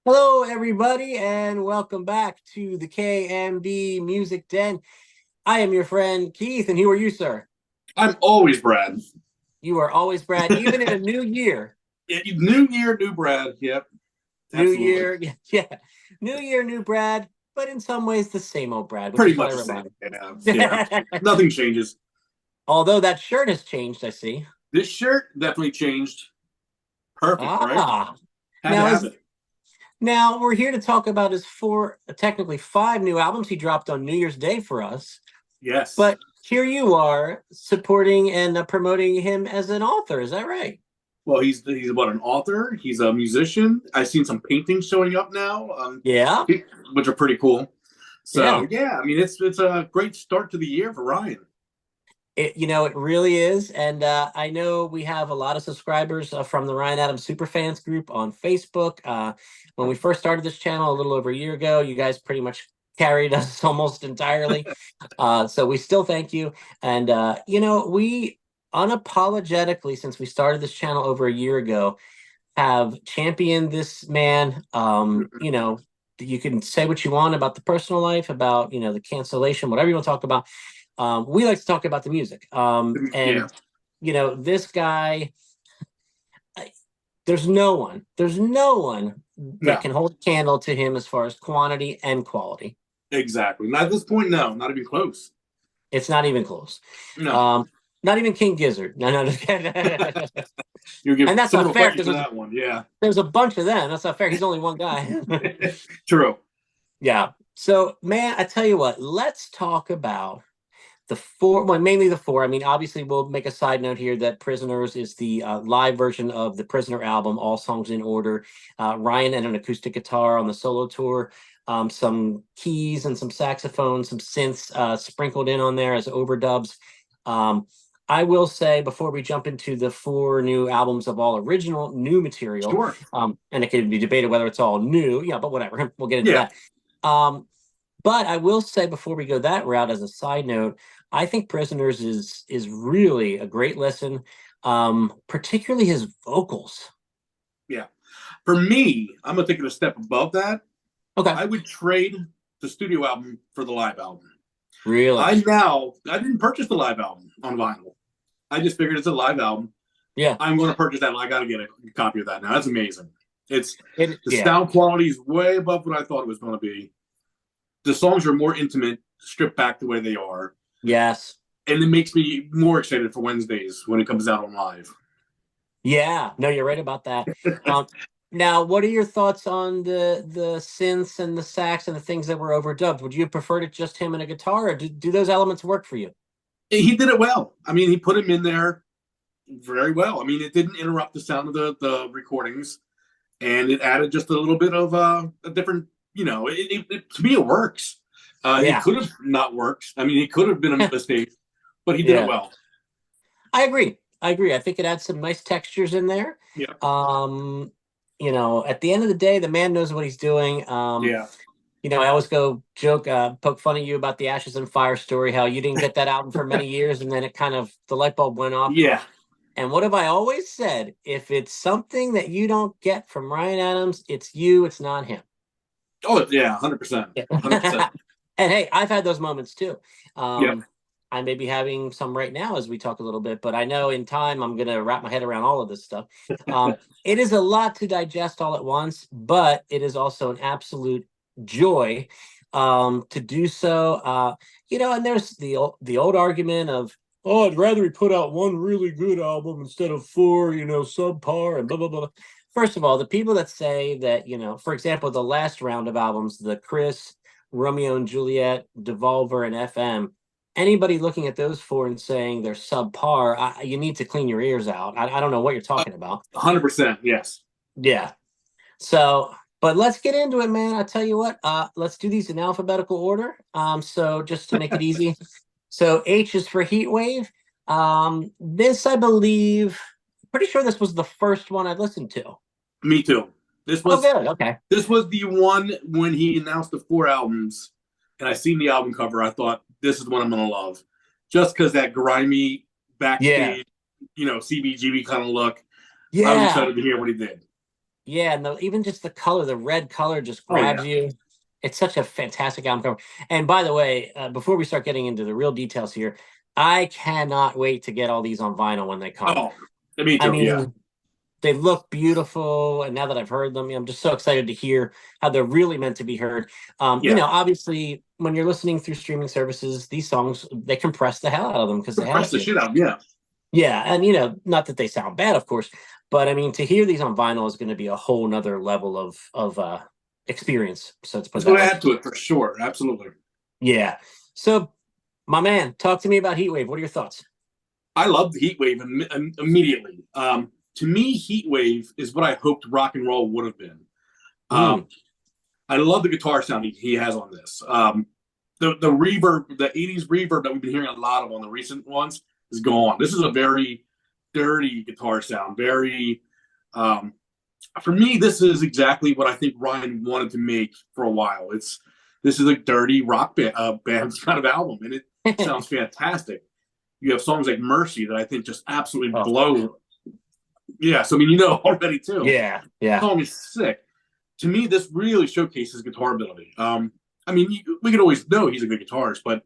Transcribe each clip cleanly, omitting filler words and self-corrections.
Hello, everybody, and welcome back to the KMB Music Den. I am your friend Keith, and who are you, sir? I'm always Brad. You are always Brad, even in a new year. New year, new Brad. Yep, New absolutely. year, yeah. New year, new Brad, but in some ways the same old Brad, which Pretty is what I much the same. rely Yeah. on. Nothing changes. Although that shirt has changed, I see. This shirt definitely changed. Perfect, right? Ah, Had to now have is it. now we're here to talk about his technically five new albums he dropped on New Year's Day for us. Yes. But here you are supporting and promoting him as an author. Is that right? Well, he's what, an author. He's a musician. I've seen some paintings showing up now, Yeah. which are pretty cool. Yeah. So yeah, I mean it's a great start to the year for Ryan. It really is. And I know we have a lot of subscribers from the Ryan Adams Superfans group on Facebook. When we first started this channel a little over a year ago, you guys pretty much carried us almost entirely. So we still thank you. And, we unapologetically, since we started this channel over a year ago, have championed this man. You can say what you want about the personal life, about, the cancellation, whatever you want to talk about. We like to talk about the music. Yeah. This guy, there's no one that No. can hold a candle to him as far as quantity and quality. Exactly. Not at this point. No. Not even close. It's not even close. No. Um, Not even King Gizzard. No, no, You give and that's some not real fair credit because to that one. Yeah. there's a bunch of them. That's not fair. He's only one guy. True. Yeah. So, man, I tell you what, let's talk about the four, well, mainly the four. I mean, obviously, we'll make a side note here that Prisoners is the live version of the Prisoner album, all songs in order. Ryan and an acoustic guitar on the solo tour, some keys and some saxophone, some synths sprinkled in on there as overdubs. Um, I will say before we jump into the four new albums of all original new material, Sure. and it can be debated whether it's all new, yeah, but whatever, we'll get into Yeah. that. Um, but I will say before we go that route, as a side note, I think Prisoners is really a great listen, particularly his vocals. Yeah. For me, I'm gonna take it a step above that. Okay, I would trade the studio album for the live album. really, I didn't purchase the live album on vinyl. I just figured it's a live album. yeah, I'm going to purchase that. I got to get a copy of that now. That's amazing. It's the yeah, sound quality is way above what I thought it was going to be. The songs are more intimate, stripped back the way they are, yes, and it makes me more excited for Wednesdays when it comes out on live. yeah. No, you're right about that. Um, Now, what are your thoughts on the synths and the sax and the things that were overdubbed? Would you have preferred it just him and a guitar, or do those elements work for you? He did it well. I mean, he put him in there very well. I mean, it didn't interrupt the sound of the recordings, and it added just a little bit of a different. To me, it works. It Yeah, could have not worked. I mean, it could have been a mistake, but he did it yeah. well. I agree. I agree. I think it adds some nice textures in there. Yeah, Um, at the end of the day, the man knows what he's doing. yeah, I always go joke, poke fun at you about the Ashes and Fire story, how you didn't get that album for many years, and then it kind of the light bulb went off. yeah. And what have I always said? If it's something that you don't get from Ryan Adams, it's you, it's not him. Oh, yeah, 100%, Yeah. 100%. And hey, I've had those moments too. Yeah, I may be having some right now as we talk a little bit, but I know in time I'm going to wrap my head around all of this stuff. It is a lot to digest all at once, but it is also an absolute joy to do so. And there's the old argument of, oh, I'd rather he put out one really good album instead of four, subpar and blah blah blah. First of all, the people that say that, for example, the last round of albums, the Chris, Romeo and Juliet, Devolver, and FM, anybody looking at those four and saying they're subpar, you need to clean your ears out. I don't know what you're talking about. 100%. Yes. Yeah. So, but let's get into it, man. I tell you what, let's do these in alphabetical order. So just to make it easy. So H is for Heatwave. This, I believe, pretty sure this was the first one I listened to. Me too. This Oh, was good. Okay. this was the one when he announced the four albums, and I seen the album cover. I thought this is one I'm gonna love, just because that grimy Yeah. backstage, CBGB kind of look. I was Yeah. excited to hear what he did. Yeah, and even just the color, the red color just Oh grabs yeah. you. It's such a fantastic album cover. And by the way, before we start getting into the real details here, I cannot wait to get all these on vinyl when they come. Oh, me I too. Yeah. mean, they look beautiful, and now that I've heard them, I'm just so excited to hear how they're really meant to be heard. Yeah. Obviously, when you're listening through streaming services, these songs they compress the hell out of them because they Compress have the to. shit out. Yeah. Yeah, and not that they sound bad, of course, but I mean, to hear these on vinyl is going to be a whole nother level of experience. So let's put It's it that going to way. add to it for sure. Absolutely. Yeah. So, my man, talk to me about Heatwave. What are your thoughts? I love the Heatwave immediately. To me, Heatwave is what I hoped rock and roll would have been. Mm, I love the guitar sound he has on this. The reverb, the '80s reverb that we've been hearing a lot of on the recent ones is gone. This is a very dirty guitar sound. Very, um, for me, this is exactly what I think Ryan wanted to make for a while. This is a dirty rock band kind of album, and it mm. sounds fantastic. You have songs like Mercy that I think just absolutely Oh, blow. Yes, I mean, you know already too. yeah, yeah, Song is sick. To me, this really showcases guitar ability. I mean, we can always know he's a good guitarist, but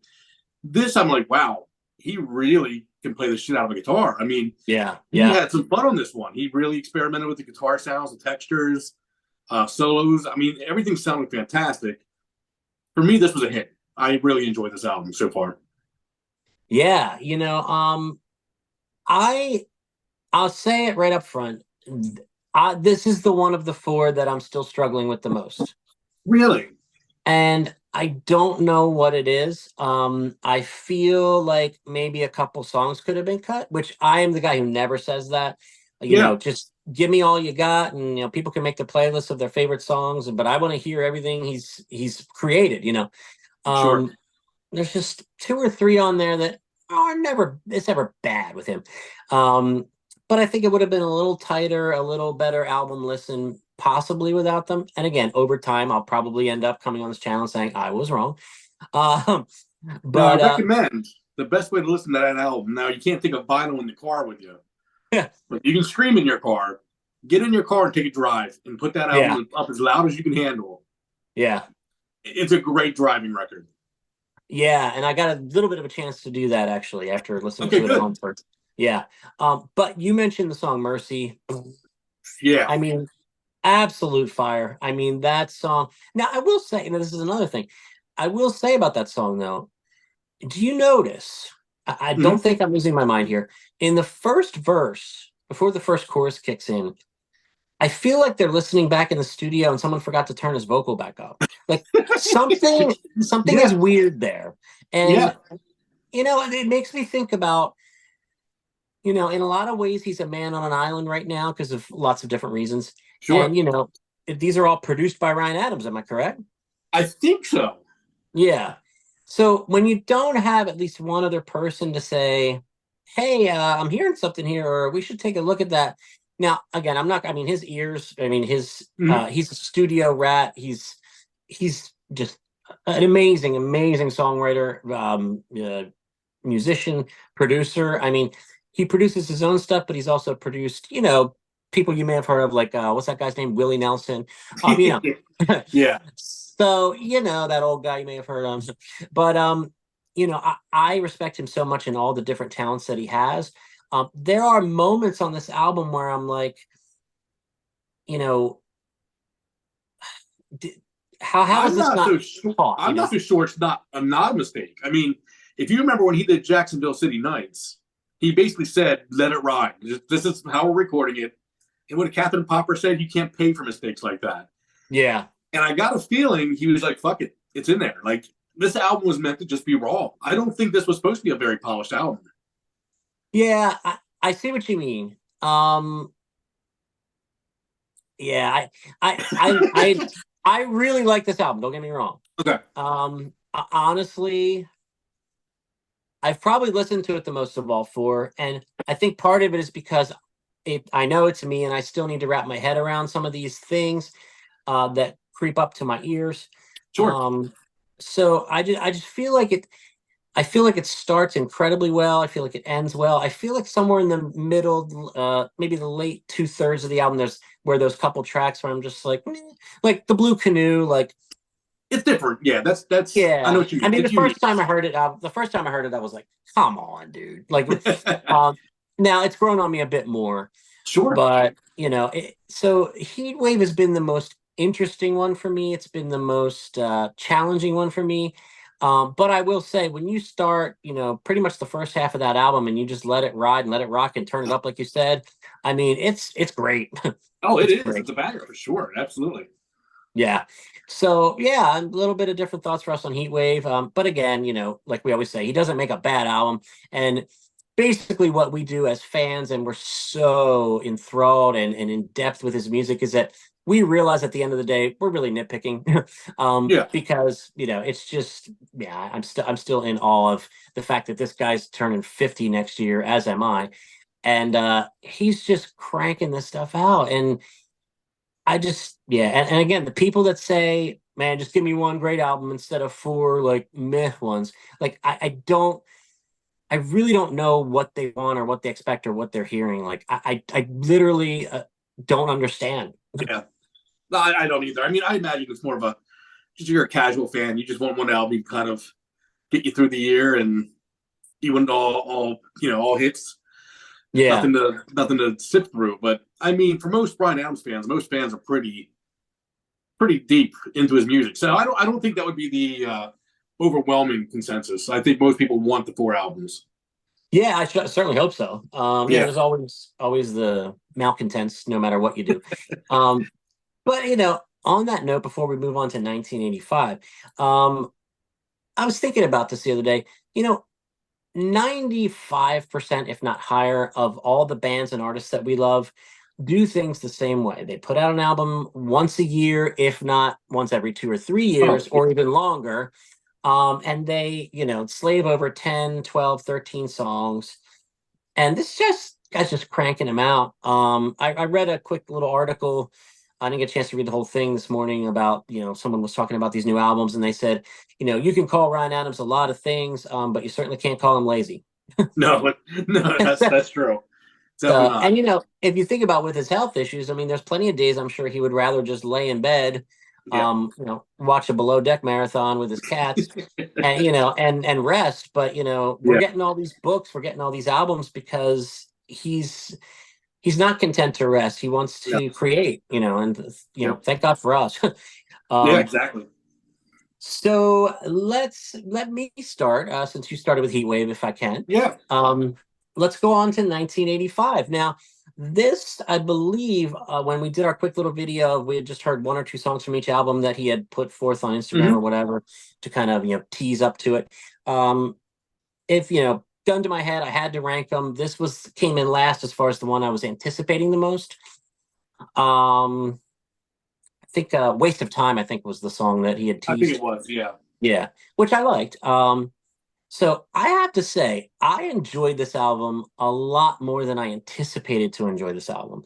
this, I'm like, wow, he really can play the shit out of a guitar. I mean, yeah, he yeah. had some fun on this one. He really experimented with the guitar sounds, the textures, solos. I mean, everything sounded fantastic. For me, this was a hit. I really enjoyed this album so far. Yeah, I I'll say it right up front. This is the one of the four that I'm still struggling with the most. Really? And I don't know what it is. I feel like maybe a couple songs could have been cut, which I am the guy who never says that. Yeah, Just give me all you got, and people can make the playlist of their favorite songs, but I want to hear everything he's created. sure. Um, there's just two or three on there that are never it's never bad with him. Um, but I think it would have been a little tighter, a little better album listen, possibly without them. And again, over time, I'll probably end up coming on this channel saying I was wrong. Um, Now, I but recommend the best way to listen to that album. Now, you can't take a vinyl in the car with you, yeah, but you can stream in your car. Get in your car and take a drive and put that yeah, album up as loud as you can handle. yeah, It's a great driving record. yeah. And I got a little bit of a chance to do that actually after listening Okay, to it at good. home first. Yeah. But you mentioned the song Mercy. Yeah. I mean, absolute fire. I mean, that song. Now, I will say, this is another thing. I will say about that song, though. Do you notice? I don't Mm-hmm. think I'm losing my mind here. In the first verse, before the first chorus kicks in, I feel like they're listening back in the studio and someone forgot to turn his vocal back up. Like something is Yeah. weird there. Yeah. And it makes me think about, in a lot of ways, he's a man on an island right now because of lots of different reasons. And, Sure. these are all produced by Ryan Adams. Am I correct? I think so. Yeah. So when you don't have at least one other person to say, hey, I'm hearing something here, or we should take a look at that. Now, again, I'm not, I mean, his ears, I mean, Mm-hmm. he's a studio rat. He's just an amazing, amazing songwriter, musician, producer. I mean, he produces his own stuff, but he's also produced, people you may have heard of, like what's that guy's name? Willie Nelson. You know. Yeah. So, that old guy you may have heard of. But I respect him so much in all the different talents that he has. There are moments on this album where I'm like, you know, d- how is I'm this not not so sure. caught, I'm not so sure it's not a mistake. I mean, if you remember when he did Jacksonville City Nights, he basically said, "Let it ride. This is how we're recording it." And what Catherine Popper said, you can't pay for mistakes like that. Yeah. And I got a feeling he was like, "Fuck it, it's in there." Like this album was meant to just be raw. I don't think this was supposed to be a very polished album. Yeah, I see what you mean. Yeah, I really like this album. Don't get me wrong. Okay, Honestly, I've probably listened to it the most of all four, and I think part of it is because I know it's me, and I still need to wrap my head around some of these things that creep up to my ears. sure. Um, so I just feel like it. I feel like it starts incredibly well. I feel like it ends well. I feel like somewhere in the middle, maybe the late two-thirds of the album, there's where those couple tracks where I'm just like, meh, like the Blue Canoe, like It's different. Yeah, that's I know yeah. what you I mean. mean, It's unique. the first time I heard it, I was like, come on, dude. Like, um, now it's grown on me a bit more, Sure. but so Heatwave has been the most interesting one for me. It's been the most challenging one for me. But I will say, when you start, pretty much the first half of that album, and you just let it ride and let it rock and turn it up, like you said, I mean, it's great. Oh, it It's is. great. It's a banger for sure. Absolutely. Yeah. So yeah, a little bit of different thoughts for us on Heatwave. But again, like we always say, he doesn't make a bad album. And basically what we do as fans, and we're so enthralled and in depth with his music, is that we realize at the end of the day, we're really nitpicking. Yeah. Because, it's just, yeah, I'm still in awe of the fact that this guy's turning 50 next year, as am I. And he's just cranking this stuff out. And I just, yeah, and again, the people that say, "Man, just give me one great album instead of four like meh ones," like I really don't know what they want or what they expect or what they're hearing. Like I literally don't understand. Yeah. No, I don't either. I mean, I imagine it's more of a just you're a casual fan. You just want one album to kind of get you through the year, and you want all hits. Yeah, Nothing to sift through. But I mean, for most Brian Adams fans, most fans are pretty deep into his music. So I don't think that would be the overwhelming consensus. I think most people want the four albums. yeah, certainly hope so. Yeah. There's always the malcontents, no matter what you do. But on that note, before we move on to 1985, I was thinking about this the other day. You know, 95%, if not higher, of all the bands and artists that we love do things the same way. They put out an album once a year, if not once every 2 or 3 years, Oh, yeah. or even longer. And they, slave over 10, 12, 13 songs. And this just guy's just cranking them out. I read a quick little article. I didn't get a chance to read the whole thing this morning about, someone was talking about these new albums, and they said, you can call Ryan Adams a lot of things, but you certainly can't call him lazy. No, no, that's true. Definitely So, not. and if you think about with his health issues, I mean, there's plenty of days I'm sure he would rather just lay in bed, Yeah. watch a below deck marathon with his cats, and and rest. But we're Yeah. getting all these books, we're getting all these albums because he's not content to rest. He wants No. to create, and Yeah. thank God for us. Yeah. um, Exactly. so let me start since you started with Heatwave, if I can. Yeah. Um, let's go on to 1985. Now, this I believe when we did our quick little video, we had just heard one or two songs from each album that he had put forth on Instagram or Hmm. whatever to kind of tease up to it. If gun to my head, I had to rank them. This was came in last as far as the one I was anticipating the most. Um, I think "Waste of Time" I think was the song that he had I think it teased. was. Yeah. Yeah, which I liked. So I have to say, I enjoyed this album a lot more than I anticipated to enjoy this album.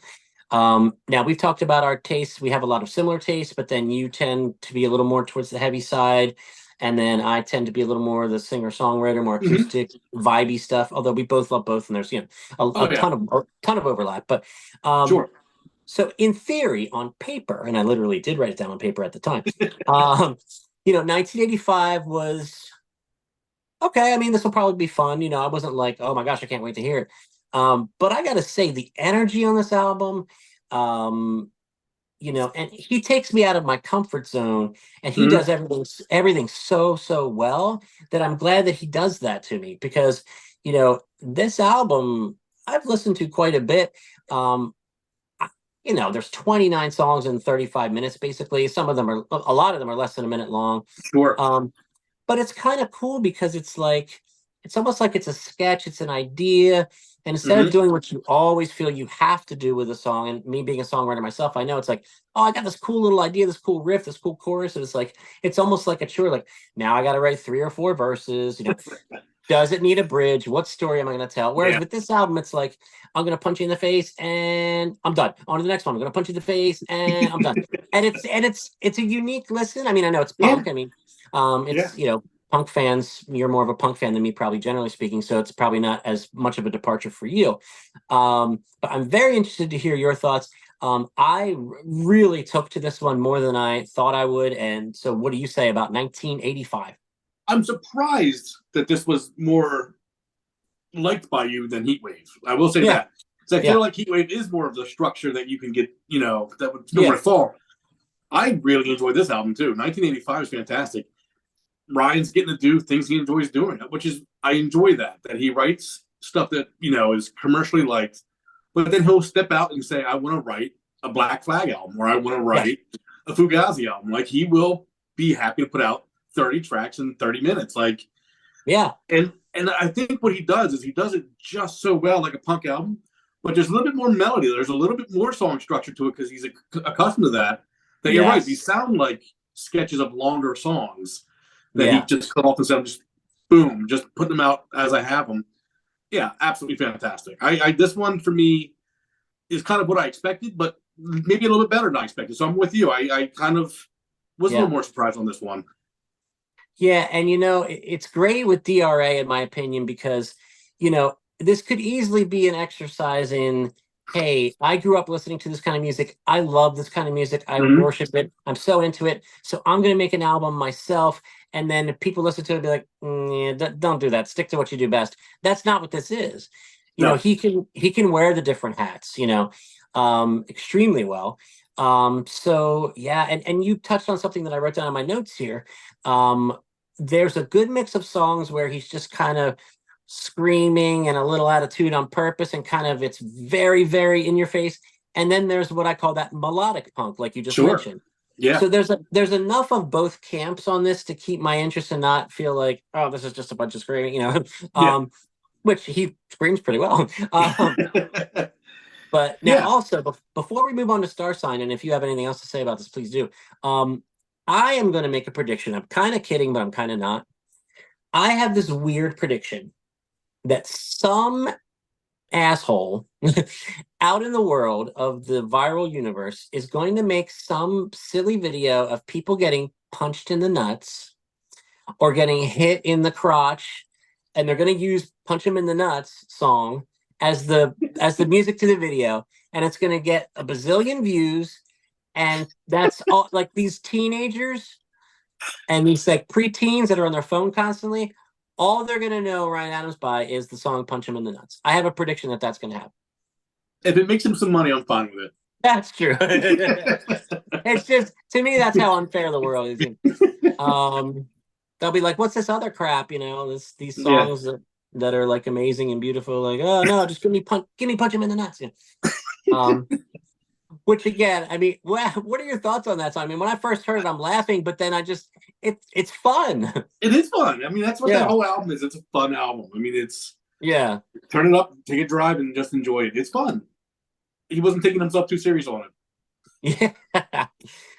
Now we've talked about our tastes. We have a lot of similar tastes, but then you tend to be a little more towards the heavy side. And then I tend to be a little more the singer-songwriter, more Hmm. acoustic, vibey stuff. Although we both love both, and there's a Oh yeah. ton of overlap. But um, Sure. so in theory, on paper, and I literally did write it down on paper at the time. Um, 1985 was okay. I mean, this will probably be fun. I wasn't like, oh my gosh, I can't wait to hear it. But I gotta say, the energy on this album, um, and he takes me out of my comfort zone, and he Hmm. does everything so well that I'm glad that he does that to me because, this album I've listened to quite a bit. Um, there's 29 songs in 35 minutes, basically. A lot of them are less than a minute long. Sure. Um, but it's kind of cool because it's almost like it's a sketch, it's an idea. And instead of Hmm. doing what you always feel you have to do with a song, and me being a songwriter myself, I know it's like, oh, I got this cool little idea, this cool riff, this cool chorus. And it's like, it's almost like a chore. Like, now I got to write 3 or 4 verses. Does it need a bridge? What story am I going to tell? Whereas Yeah. with this album, it's like, I'm going to punch you in the face and I'm done. On to the next one. I'm going to punch you in the face and I'm done. And it's a unique listen. I mean, I know it's Yeah. punk. I mean, Yeah. it's, punk fans, you're more of a punk fan than me, probably generally speaking, so it's probably not as much of a departure for you. But I'm very interested to hear your thoughts. Really took to this one more than I thought I would. And so, what do you say about 1985? I'm surprised that this was more liked by you than Heatwave. I will say Yeah, that. So I yeah, feel like Heatwave is more of the structure that you can get, that would know where yeah, to fall. I really enjoyed this album too. 1985 is fantastic. Ryan's getting to do things he enjoys doing, which is I enjoy that he writes stuff that is commercially liked, but then he'll step out and say, "I want to write a Black Flag album, or I want to yes, write a Fugazi album." Like he will be happy to put out 30 tracks in 30 minutes, like yeah, and I think what he does is he does it just so well, like a punk album, but there's a little bit more melody. There's a little bit more song structure to it because he's accustomed to that. That you're right; these yes, sound like sketches of longer songs that he yeah. just cut off and said, just boom, just putting them out as I have them. Yeah, absolutely fantastic. I this one for me is kind of what I expected, but maybe a little bit better than I expected. So I'm with you. I kind of was a Yeah. little more surprised on this one. Yeah, and it's great with DRA in my opinion because this could easily be an exercise in, hey, I grew up listening to this kind of music. I love this kind of music. I Mm-hmm. worship it. I'm so into it. So I'm going to make an album myself. And then if people listen to it, be like, yeah, don't do that. Stick to what you do best. That's not what this is. No, He can wear the different hats, extremely well. So yeah, and you touched on something that I wrote down in my notes here. There's a good mix of songs where he's just kind of screaming and a little attitude on purpose, and kind of it's very, very in your face. And then there's what I call that melodic punk, like you just sure. mentioned. Yeah. So there's enough of both camps on this to keep my interest and not feel like, oh, this is just a bunch of screaming, Yeah. which he screams pretty well. But now Yeah. also before we move on to Star Sign, and if you have anything else to say about this, please do. I am going to make a prediction. I'm kind of kidding, but I'm kind of not. I have this weird prediction that some asshole out in the world of the viral universe is going to make some silly video of people getting punched in the nuts or getting hit in the crotch, and they're going to use "Punch Him in the Nuts" song as the music to the video, and it's going to get a bazillion views, and that's all. Like these teenagers and these like preteens that are on their phone constantly, all they're going to know Ryan Adams by is the song "Punch Him in the Nuts." I have a prediction that that's going to happen. If it makes him some money, I'm fine with That's true. it. It's just, to me, that's how unfair the world is. They'll be like, "What's this other crap?" These Yeah. songs that are like amazing and beautiful. Like, oh no, just give me punch him in the nuts. Um, which again, I mean, what are your thoughts on that song? I mean, when I first heard it, I'm laughing, but then it's fun. It is fun. I mean, that's what that Yeah, whole album is. It's a fun album. I mean, it's yeah, turn it up, take a drive, and just enjoy it. It's fun. He wasn't taking himself too serious on it. yeah,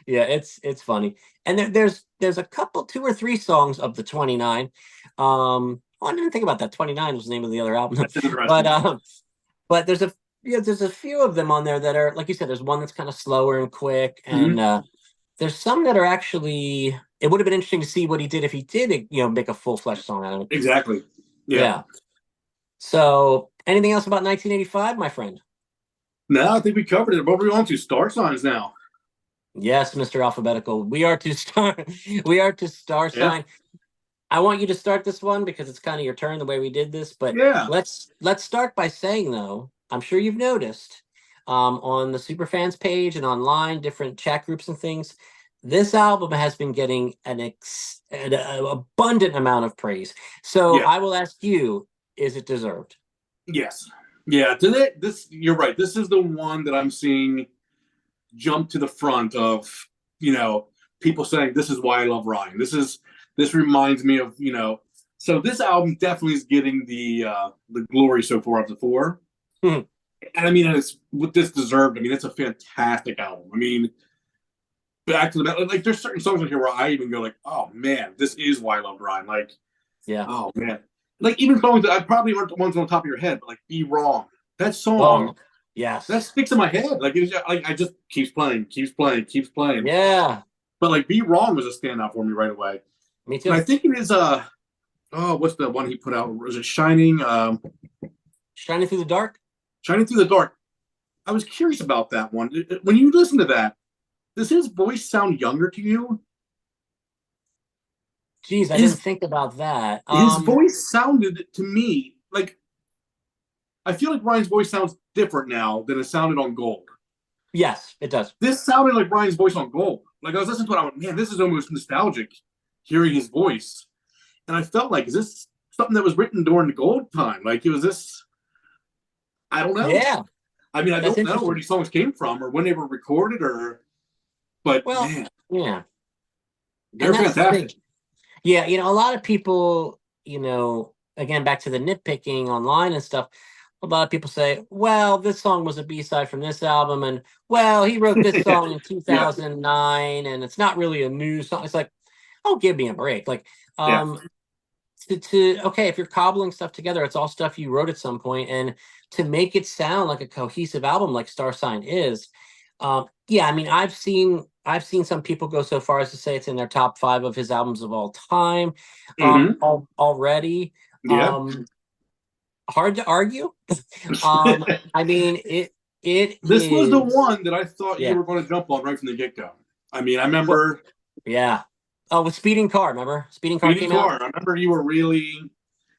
yeah. It's funny, and there's a couple, two or three songs of the 29. I didn't think about that. 29 was the name of the other album, That's but interesting. there's a few of them on there that are, like you said, there's one that's kind of slower and quick, and Mm-hmm. there's some that are actually. It would have been interesting to see what he did if he did, make a full fledged song out of it. Exactly. Yeah. Yeah. So, anything else about 1985, my friend? Now I think we covered it. What are we on to? Star signs now. Yes, Mr. Alphabetical. We are to start. We are to Star Yeah. Sign. I want you to start this one because it's kind of your turn the way we did this. But Yeah. let's start by saying, though, I'm sure you've noticed on the Superfans page and online, different chat groups and things, this album has been getting an abundant amount of praise. So Yeah. I will ask you, is it deserved? Yes. Yeah. Today, this you're right. This is the one that I'm seeing jump to the front of people saying this is why I love Ryan. This reminds me of So this album definitely is getting the glory so far of the four. Hmm. And I mean, it's what this deserved. I mean, it's a fantastic album. I mean, back to the like, there's certain songs on here where I even go like, oh man, this is why I love Ryan. Like, Yeah. oh man, like even songs that I probably aren't the ones on top of your head, but like "Be Wrong," that song Oh, yes. that sticks in my head. Like it's just, like I just keeps playing, keeps playing, keeps playing. Yeah. But like "Be Wrong" was a standout for me right away. Me And I too. think it is oh, what's the one he put out? Was it Shining? Shining Through the Dark. Shining Through the Dark. I was curious about that one. When you listen to that, does his voice sound younger to you? Geez, I didn't His think about that. his voice sounded to me like I feel like Ryan's voice sounds different now than it sounded on Gold. Yes, it does. This sounded like Ryan's voice on Gold. Like I was listening to it, I went, man, this is almost nostalgic hearing his voice. And I felt like, is this something that was written during the Gold time? Like, was this? I don't know. Yeah, I mean, I that's don't know where interesting. these songs came from or when they were recorded, or but Well, man, yeah, and they're that's the thing. fantastic. Yeah, a lot of people, again, back to the nitpicking online and stuff. A lot of people say, well, this song was a B-side from this album, and well, he wrote this song in Yeah, 2009, and it's not really a new song. It's like, oh, give me a break. Like, yeah. um, to okay, if you're cobbling stuff together, it's all stuff you wrote at some point, and to make it sound like a cohesive album like Star Sign is, yeah, I mean, I've seen some people go so far as to say it's in their top five of his albums of all time, Mm-hmm. already. Yeah. Um, hard to argue. I mean, it This was the is, one that I thought you yeah, were going to jump on right from the get go. I mean, I well, remember yeah. Oh, with Speeding Car, remember? Speeding Car Beating came out. Car. I remember you were really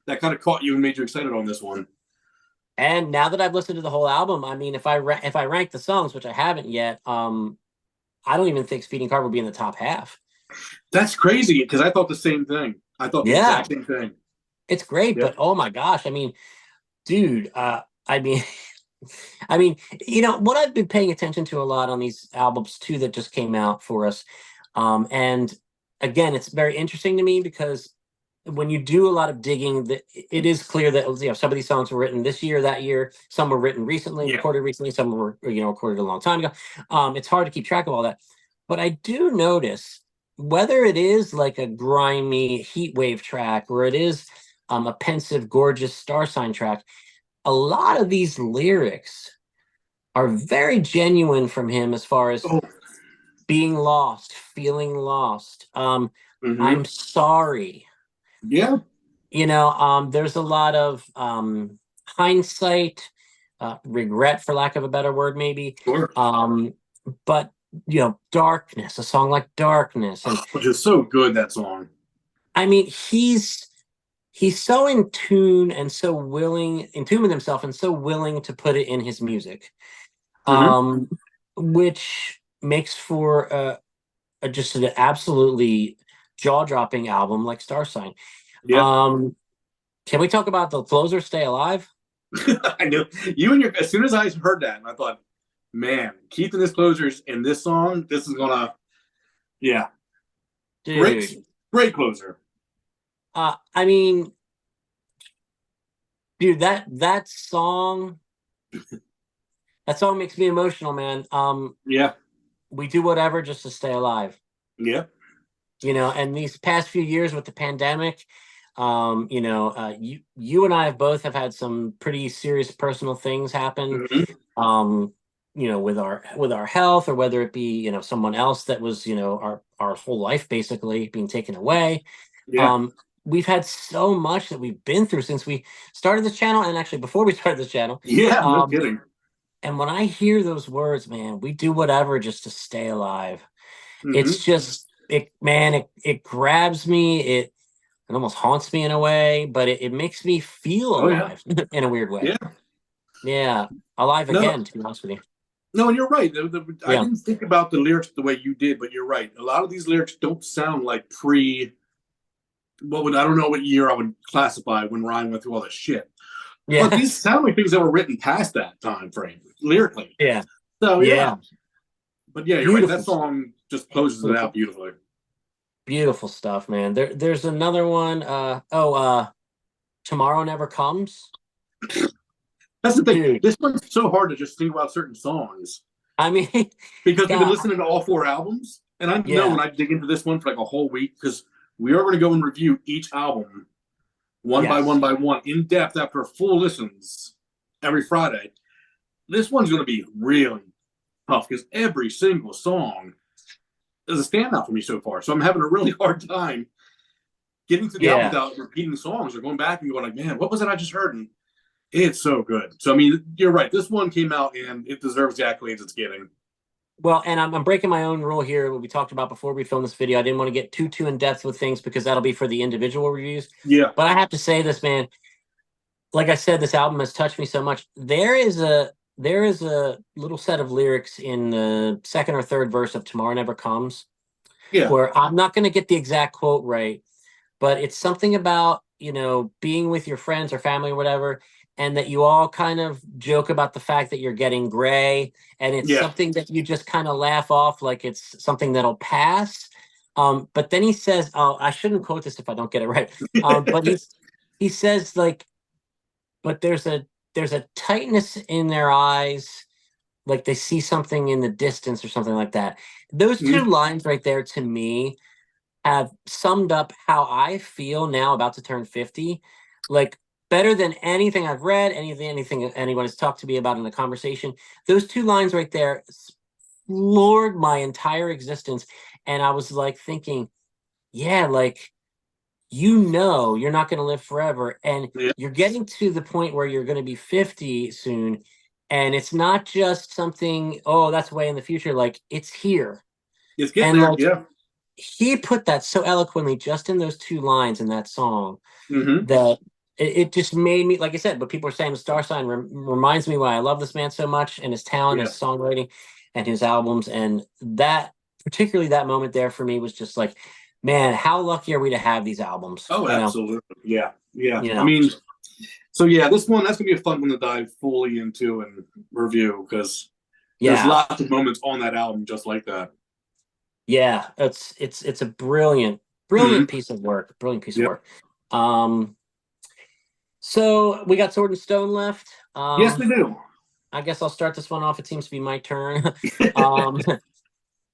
that kind of caught you and made you excited on this one. And now that I've listened to the whole album, I mean, if I rank the songs, which I haven't yet, I don't even think Speeding Car would be in the top half. That's crazy because I thought the same thing. I thought the Yeah, exact same thing. it's great, Yep. but oh my gosh, I mean, dude, I mean, I mean, what I've been paying attention to a lot on these albums too that just came out for us, and again, it's very interesting to me because when you do a lot of digging, that it is clear that some of these songs were written this year, that year, some were written recently, Yeah. recorded recently, some were recorded a long time ago. It's hard to keep track of all that, but I do notice whether it is like a grimy Heatwave track or it is a pensive, gorgeous star sign track, a lot of these lyrics are very genuine from him as far as Oh. being lost, feeling lost. Mm-hmm. I'm sorry. Yeah. There's a lot of hindsight, regret, for lack of a better word, maybe. Sure. Um, but darkness, a song like Darkness, and Which is so good that song. I mean, he's so in tune and so willing, in tune with himself, and so willing to put it in his music, Mm-hmm. um, which makes for just an absolutely jaw-dropping album like Star Sign. Yep. Um, can we talk about the closer, Stay Alive? I knew you and your as soon as I heard that, I thought, man, Keith and his closers in this song, this is gonna yeah. Great Dude, great closer. I mean, dude, that song makes me emotional, man. Yeah. We do whatever just to stay alive. Yeah. And these past few years with the pandemic, you and I have both had some pretty serious personal things happen, Mm-hmm. um, with our health, or whether it be, someone else that was, our whole life basically being taken away. Yeah. Um, we've had so much that we've been through since we started this channel, and actually before we started this channel. Yeah, no Um, kidding. and when I hear those words, man, we do whatever just to stay alive. Mm-hmm. It's just it, man. It grabs me. It almost haunts me in a way, but it makes me feel Oh yeah. alive in a weird way. Yeah. Yeah, alive No, again. To be honest with you. no, and you're right. I Yeah. didn't think about the lyrics the way you did, but you're right. A lot of these lyrics don't sound like pre what would I don't know what year I would classify when Ryan went through all this shit. But Yeah. these sound like things that were written past that time frame lyrically. Yeah. So yeah, Yeah. but yeah, you're right. That Beautiful. song just closes it out beautifully. Beautiful stuff, man. There's another one. Tomorrow Never Comes. That's the thing. Dude, This one's so hard to just think about certain songs I mean, because we've been God, listening to all four albums, and I know yeah. when I dig into this one for like a whole week because we are going to go and review each album Yes. by one in depth after full listens every Friday. This one's going to be really tough because every single song is a standout for me so far. So I'm having a really hard time getting to the album Yeah. without repeating songs or going back and going like, man, what was it I just heard? And it's so good. So I mean, you're right. This one came out and it deserves the accolades it's getting. Well, and I'm breaking my own rule here. What we talked about before we filmed this video, I didn't want to get too in depth with things because that'll be for the individual reviews. Yeah. But I have to say this, man. Like I said, this album has touched me so much. There is a little set of lyrics in the second or third verse of "Tomorrow Never Comes" Yeah. where I'm not going to get the exact quote right, but it's something about, being with your friends or family or whatever, and that you all kind of joke about the fact that you're getting gray, and it's Yeah. something that you just kind of laugh off like it's something that'll pass. But then he says, oh, I shouldn't quote this if I don't get it right. But he says like, but there's a tightness in their eyes, like they see something in the distance or something like that. Those two Mhm. lines right there to me have summed up how I feel now about to turn 50. Like better than anything I've read, anything anyone has talked to me about in a conversation. Those two lines right there floored my entire existence. And I was like thinking, yeah, like you're not going to live forever, and Yeah. you're getting to the point where you're going to be 50 soon, and it's not just something, oh, that's way in the future, like it's here. It's getting And there. like Yeah. he put that so eloquently just in those two lines in that song Hmm. that it just made me, like I said, but people are saying the Star Sign reminds me why I love this man so much, and his talent, his Yeah. songwriting, and his albums. And that, particularly that moment there for me was just like, man, how lucky are we to have these albums? Oh, absolutely. Yeah. Yeah. You I know. mean, so yeah, this one that's gonna be a fun one to dive fully into and review because there's Yeah, lots of moments on that album just like that. yeah, it's a brilliant Hmm. piece of work, brilliant piece of Yep. work. Um, so we got Sword and Stone left. Yes, we do. I guess I'll start this one off. It seems to be my turn. um,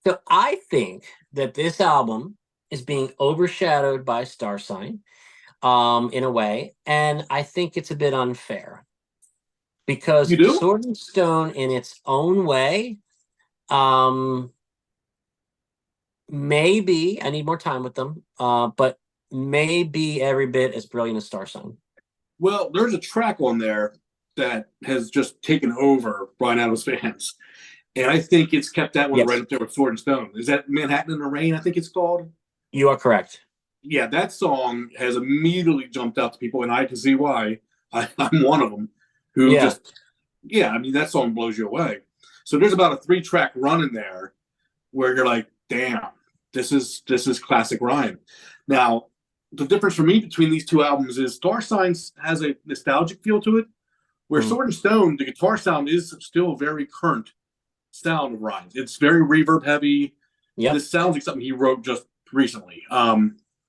so I think that this album is being overshadowed by Star Sign, in a way, and I think it's a bit unfair You because do? Sword and Stone, in its own way, um, maybe I need more time with them, but maybe every bit as brilliant as Star Sign. Well, there's a track on there that has just taken over Brian Adams fans. And I think it's kept that one right Yes, up there with Sword and Stone. Is that Manhattan in the Rain? I think it's called. you are correct. Yeah, that song has immediately jumped out to people, and I can see why. I'm one of them who Yeah, just, yeah, I mean, that song blows you away. So there's about a 3-track run in there where you're like, damn, this is classic Ryan. Now, the difference for me between these two albums is Star Signs has a nostalgic feel to it, where mm, Sword and Stone, the guitar sound is still very current sound of Ryan's. It's very reverb heavy. yep, This sounds like something he wrote just recently.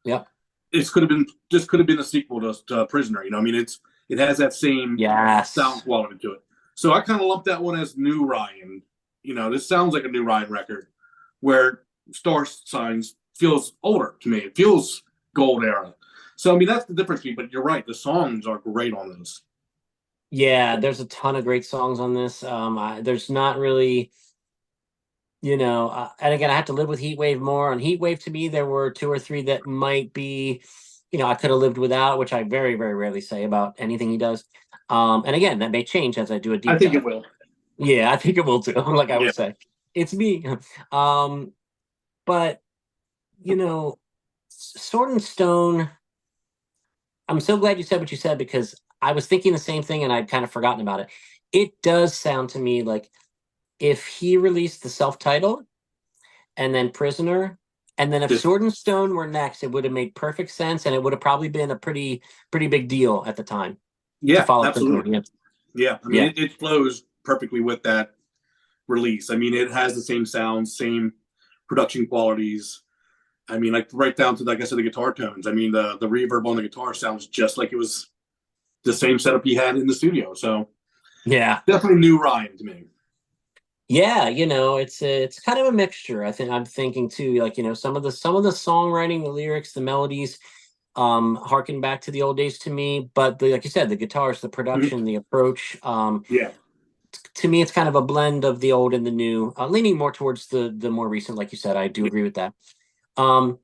yep, This could have been a sequel to Prisoner. I mean, it has that same sound yes. quality to it. So I kind of lump that one as new Ryan. This sounds like a new Ryan record, where Star Signs feels older to me. It feels gold era. So I mean, that's the difference. But you're right. The songs are great on this. Yeah, there's a ton of great songs on this. There's not really, and again, I have to live with Heatwave more. On Heatwave, to me, there were two or three that might be, I could have lived without, which I very, very rarely say about anything he does. And again, that may change as I do a I deep think it dive. will. Yeah, I think it will too. Like I Yeah. always say, it's me. Um, but Sword and Stone. I'm so glad you said what you said because I was thinking the same thing and I'd kind of forgotten about it. It does sound to me like if he released the self-titled and then Prisoner, and then if This, Sword and Stone were next, it would have made perfect sense, and it would have probably been a pretty big deal at the time to yeah, follow Prisoner. absolutely. Yeah, Yeah, I mean, yeah, it flows perfectly with that release. I mean, it has the same sound, same production qualities. I mean, like right down to, like I said, the guitar tones. I mean, the reverb on the guitar sounds just like it was the same setup he had in the studio. So yeah, definitely new Ryan to me. yeah. It's kind of a mixture. I'm thinking too, like some of the songwriting, the lyrics, the melodies, harken back to the old days to me. But like you said, the guitars, the Mhm. production, the approach. Yeah, To me, it's kind of a blend of the old and the new, leaning more towards the more recent. Like you said, I do yeah, agree with that. Um,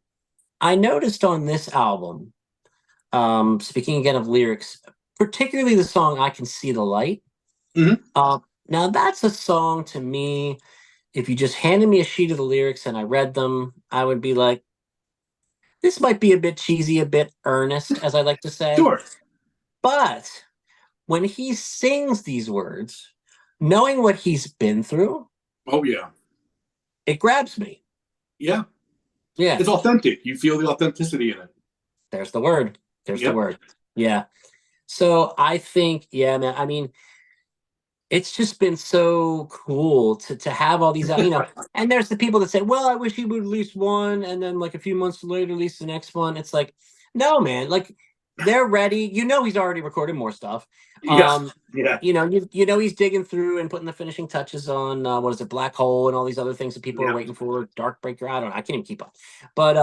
I noticed on this album, speaking again of lyrics, particularly the song "I Can See the Light." Hmm. Uh, Now that's a song to me. If you just handed me a sheet of the lyrics and I read them, I would be like, this might be a bit cheesy, a bit earnest, as I like to say. Sure. But when he sings these words, knowing what he's been through, Oh yeah, it grabs me. yeah. Yeah, It's authentic. You feel the authenticity in it. there's the word. There's the Yep. word. Yeah. So I think, yeah, man. I mean, it's just been so cool to have all these, and there's the people that say, well, I wish he would release one, and then like a few months later release the next one. It's like, no, man, like they're ready. He's already recorded more stuff. Yeah. um Yeah. he's digging through and putting the finishing touches on, what is it, Black Hole, and all these other things that people are Yeah. waiting for, Dark Breaker. I don't know, I can't even keep up. But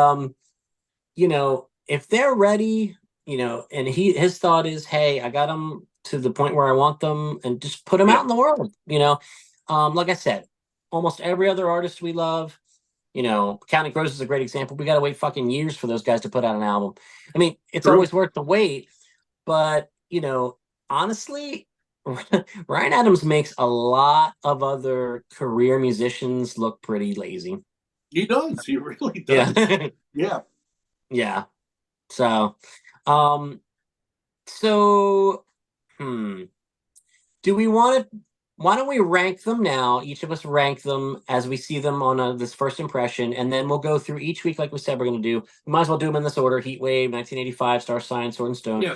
if they're ready, and his thought is, hey, I got them to the point where I want them, and just put them Yeah. out in the world. Like I said, almost every other artist we love, Counting Crows is a great example. We got to wait fucking years for those guys to put out an album. I mean, it's True. always worth the wait, but honestly, Ryan Adams makes a lot of other career musicians look pretty lazy. He does. He really does. Yeah. Yeah. Yeah. So, um, so, hmm. Do we want to? Why don't we rank them now? Each of us rank them as we see them on this first impression, and then we'll go through each week like we said we're going to do. We might as well do them in this order: Heatwave, 1985, Star Sign, Sword and Stone, Yeah.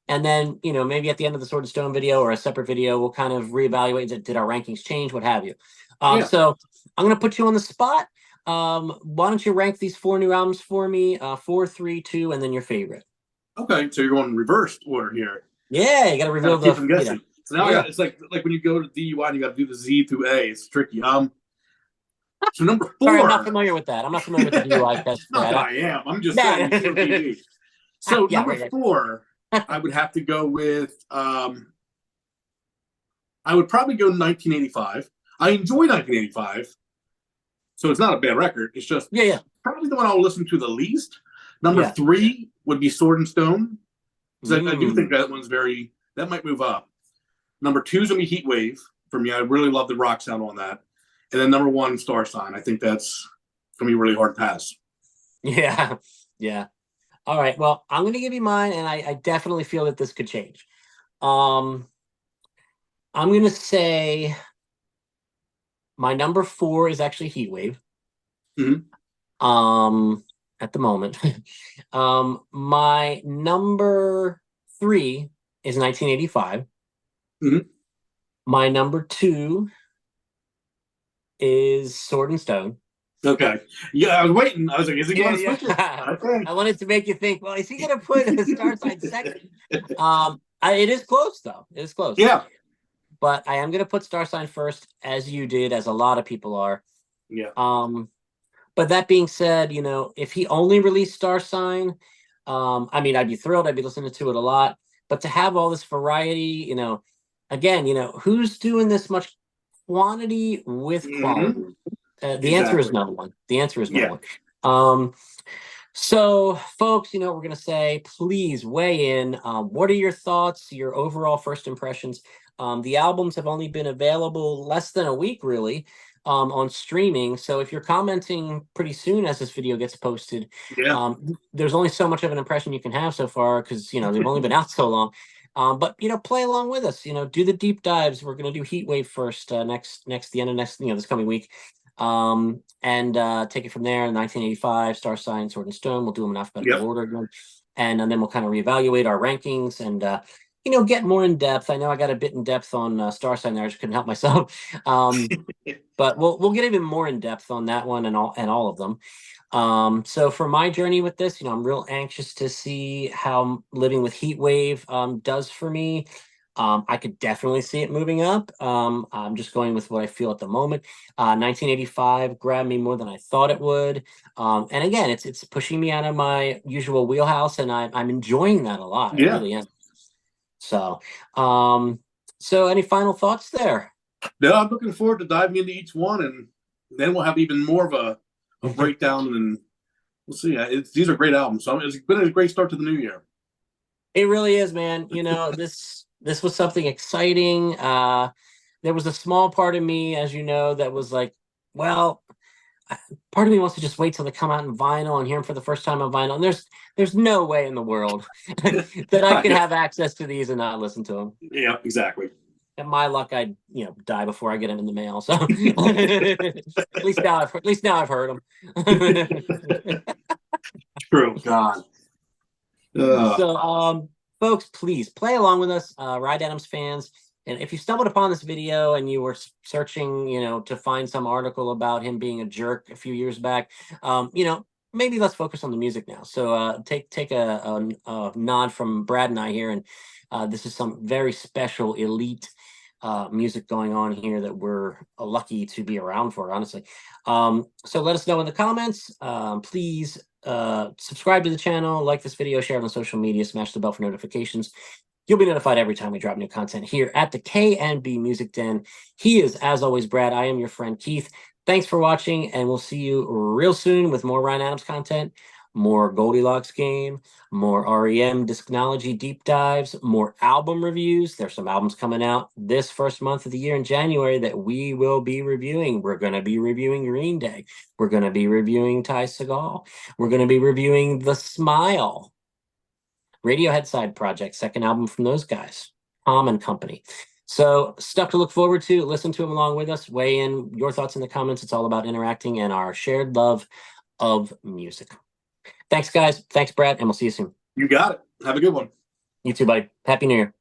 and then maybe at the end of the Sword and Stone video or a separate video, we'll kind of reevaluate: did our rankings change, what have you. Yeah. So I'm going to put you on the spot. Why don't you rank these four new albums for me? 4, 3, 2, and then your favorite. Okay. So you're going reversed order here. Yeah, you got to Got to reveal keep them guessing. So now I yeah. got, it's like when you go to DUI and you got to do the Z through A. It's tricky. So number Sorry, I'm not four. familiar with that. I'm not familiar with the DUI test for Not that that. I am. I'm just saying Nah. COPD. So Yeah, number right, four, I would have to go with. I would probably go 1985. I enjoy 1985, so it's not a bad record. It's just yeah, yeah, probably the one I'll listen to the least. Number yeah. three would be Sword and Stone, because I do think Mm. that one's that might move up. Number two is gonna be Heatwave for me. I really love the rock sound on that. And then number one, Star Sign. I think that's gonna be really hard to pass. Yeah, yeah. All right. Well, I'm going to give you mine, and I definitely feel that this could change. Um, I'm going to say my number 4 is actually Heatwave. Mm-hmm. Um, at the moment, my number 3 is 1985. Mm-hmm. My number 2 is Sword and Stone. Okay. Yeah, I was waiting. I was like, is he Yeah, going to switch it? yeah. Okay. I wanted to make you think, well, is he going to put a star sign second? It is close, though. It is close. Yeah. But I am going to put star sign first, as you did, as a lot of people are. Yeah. Um, but that being said, if he only released star sign, I mean, I'd be thrilled. I'd be listening to it a lot. But to have all this variety, again, who's doing this much quantity with Mm-hmm. quality? The answer is Exactly. no one. The answer is no Yeah. one. Um, so, folks, we're going to say, please weigh in. What are your thoughts, your overall first impressions? The albums have only been available less than a week, really, on streaming. So, if you're commenting pretty soon as this video gets posted, Yeah. there's only so much of an impression you can have so far because, they've only been out so long. But play along with us. Do the deep dives. We're going to do Heatwave first, the end of next, this coming week. And take it from there. 1985, Star Sign, Sword and Stone. We'll do them in alphabetical Yep. order again, and then we'll kind of reevaluate our rankings and get more in depth. I know I got a bit in depth on Star Sign there. I just couldn't help myself. But we'll get even more in depth on that one and all of them. So for my journey with this, I'm real anxious to see how living with Heatwave does for me. I could definitely see it moving up. I'm just going with what I feel at the moment. 1985 grabbed me more than I thought it would. And again, it's pushing me out of my usual wheelhouse, and I'm enjoying that a lot. I Yeah. really am. So, so any final thoughts there? No, I'm looking forward to diving into each one, and then we'll have even more of a breakdown and we'll see. These are great albums. So it's been a great start to the new year. It really is, man. This was something exciting. There was a small part of me, as you know, that was like, well, part of me wants to just wait till they come out in vinyl and hear them for the first time on vinyl. And there's no way in the world that I can have access to these and not listen to them. Yeah, exactly. At my luck, I'd die before I get them in the mail. So at least now I've heard them. True. God. So, folks, please play along with us, Ride Adams fans. And if you stumbled upon this video and you were searching, to find some article about him being a jerk a few years back, maybe let's focus on the music now. So take a nod from Brad and I here, and this is some very special, elite music going on here that we're lucky to be around for, honestly. So let us know in the comments. Please subscribe to the channel, like this video, share it on social media, smash the bell for notifications. You'll be notified every time we drop new content here at the K&B Music Den. He is, as always, Brad. I am your friend, Keith. Thanks for watching, and we'll see you real soon with more Ryan Adams content, more Goldilocks game, more REM discology deep dives, more album reviews. There's some albums coming out this first month of the year in January that we will be reviewing. We're going to be reviewing Green Day. We're going to be reviewing Ty Segall. We're going to be reviewing The Smile, Radiohead side project, second album from those guys, Tom and Company. So stuff to look forward to. Listen to them along with us. Weigh in your thoughts in the comments. It's all about interacting and our shared love of music. Thanks, guys. Thanks, Brad, and we'll see you soon. You got it. Have a good one. You too, buddy. Happy New Year.